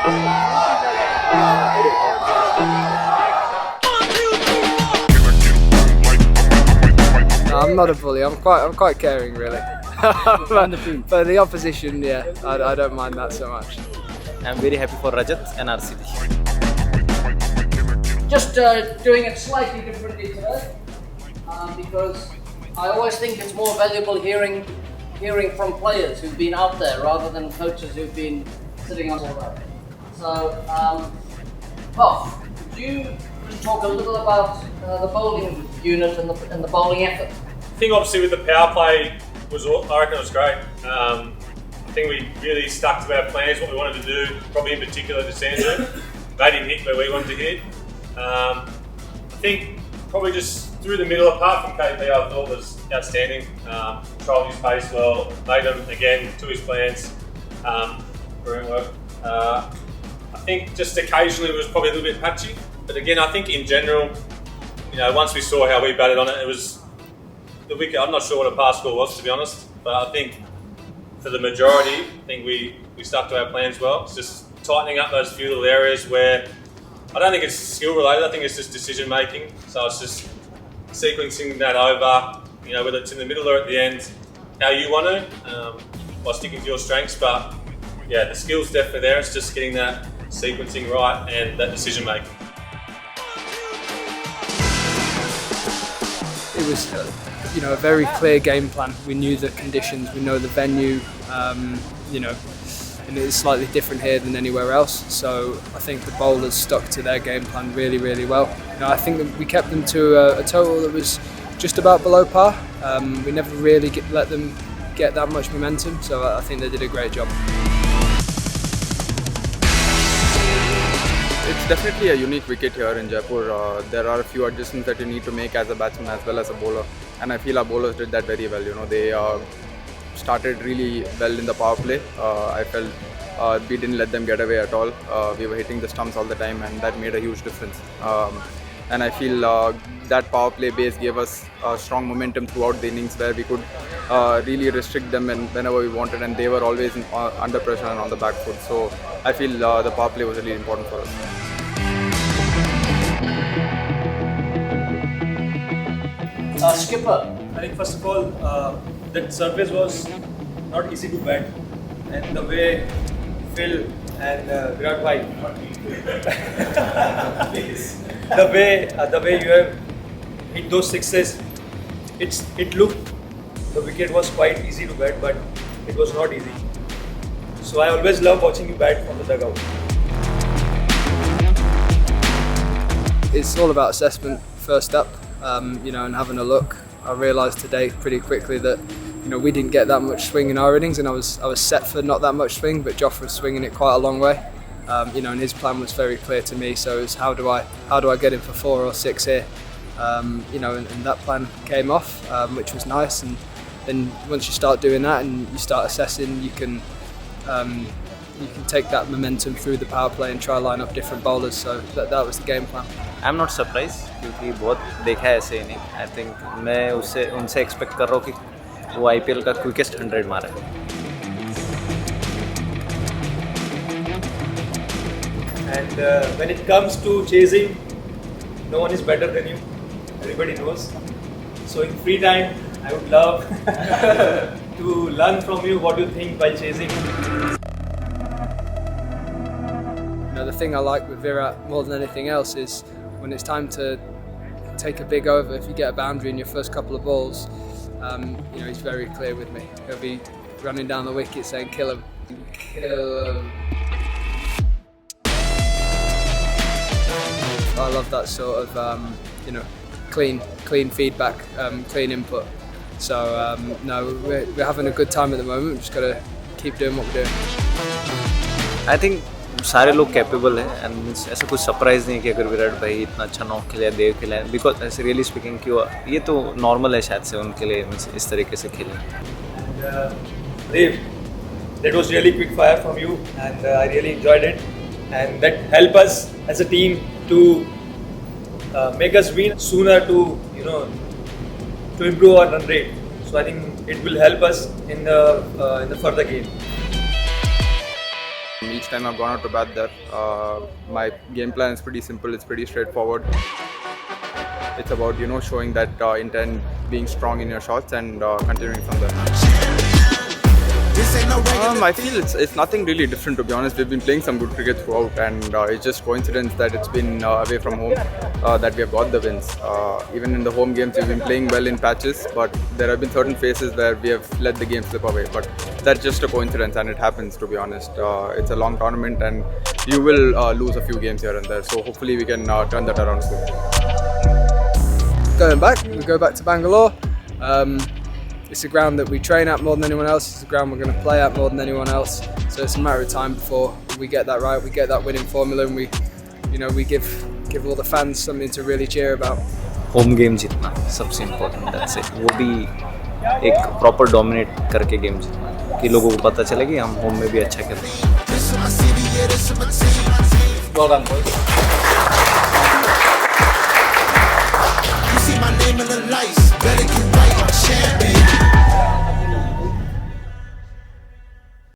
I'm not a bully. I'm quite caring, really. but the opposition, yeah, I don't mind that so much. I'm very happy for Rajat and RCB. Just doing it slightly differently today, because I always think it's more valuable hearing from players who've been out there rather than coaches who've been sitting on all that. So, Bob, could you just talk a little about the bowling unit and the bowling effort? I think obviously with the power play, I reckon it was great. I think we really stuck to our plans, what we wanted to do, probably in particular to Sandhu. Made him hit where we wanted to hit. I think probably just through the middle, apart from 𝘵𝘵𝗴, I thought was outstanding. Controlled his pace well, made him again to his plans. Brilliant work. I think just occasionally it was probably a little bit patchy, but again, I think in general, once we saw how we batted on it, it was the wicket. I'm not sure what a pass score was, to be honest, but I think for the majority, I think we stuck to our plans well. It's just tightening up those few little areas where I don't think it's skill related. I think it's just decision making. So it's just sequencing that over, whether it's in the middle or at the end, how you want to, by sticking to your strengths. But yeah, the skill's definitely there. It's just getting that sequencing right and that decision making. It was, a very clear game plan. We knew the conditions, we know the venue, and it's slightly different here than anywhere else. So I think the bowlers stuck to their game plan really, really well. I think that we kept them to a total that was just about below par. We never really let them get that much momentum, so I think they did a great job. It's definitely a unique wicket here in Jaipur. There are a few adjustments that you need to make as a batsman as well as a bowler, and I feel our bowlers did that very well. They started really well in the power play. I felt we didn't let them get away at all. We were hitting the stumps all the time, and that made a huge difference. And I feel that power play base gave us strong momentum throughout the innings, where we could really restrict them whenever we wanted, and they were always under pressure and on the back foot. So I feel the power play was really important for us. Skipper. I think first of all, that surface was not easy to bat, and the way Phil and 𝘵𝗵𝗴, the way you have hit those sixes, it looked, the wicket was quite easy to bat, but it was not easy. So I always love watching you bat from the dugout. It's all about assessment first up, and having a look. I realised today pretty quickly that we didn't get that much swing in our innings, and I was set for not that much swing, but 𝘵𝗵𝗴 was swinging it quite a long way. And his plan was very clear to me. So it was how do I get him for 4 or 6 here? And that plan came off, which was nice. And then once you start doing that and you start assessing, you can take that momentum through the power play and try line up different bowlers. So that was the game plan. I'm not surprised क्योंकि बहुत देखा है ऐसे inning. I think मैं उनसे expect कर रहा हूँ कि वो IPL का quickest 100 मारे. And when it comes to chasing, no one is better than you. Everybody knows. So in free time, I would love to learn from you what you think while chasing. The thing I like with Virat more than anything else is when it's time to take a big over, if you get a boundary in your first couple of balls, he's very clear with me. He'll be running down the wicket saying, kill him. Kill him. I love that sort of, clean feedback, clean input. So, we're having a good time at the moment. We've just got to keep doing what we're doing. I think सारे लोग capable हैं and ऐसा कुछ surprise नहीं कि अगर विराट भाई इतना अच्छा नॉक खेले देव खेले बिकॉज ऐसे रियली स्पीकिंग कि ये तो नॉर्मल है शायद से उनके लिए इस तरीके से खेलें. Dev, that was really quick fire from you and I really enjoyed it, and that helped us as a team to make us win sooner, to improve our run rate. So I think it will help us in the further game. each time I've gone out to bat there. My game plan is pretty simple. It's pretty straightforward. It's about showing that intent, being strong in your shots, and continuing from there. I feel it's nothing really different, to be honest. We've been playing some good cricket throughout, and it's just coincidence that it's been away from home that we have got the wins. Even in the home games, we've been playing well in patches, but there have been certain phases where we have let the game slip away. But that's just a coincidence, and it happens, to be honest. It's a long tournament, and you will lose a few games here and there. So hopefully we can turn that around soon. Going back, we go back to Bangalore. It's a ground that we train at more than anyone else. It's a ground we're going to play at more than anyone else. So it's a matter of time before we get that right. We get that winning formula, and we give all the fans something to really cheer about. Home game जीतना सबसे important, that's it. वो भी एक proper dominate करके game जीतना, कि लोगों को पता चले कि हम होम में भी अच्छा खेलते हैं. Well done, boys. You see my name in the lights, better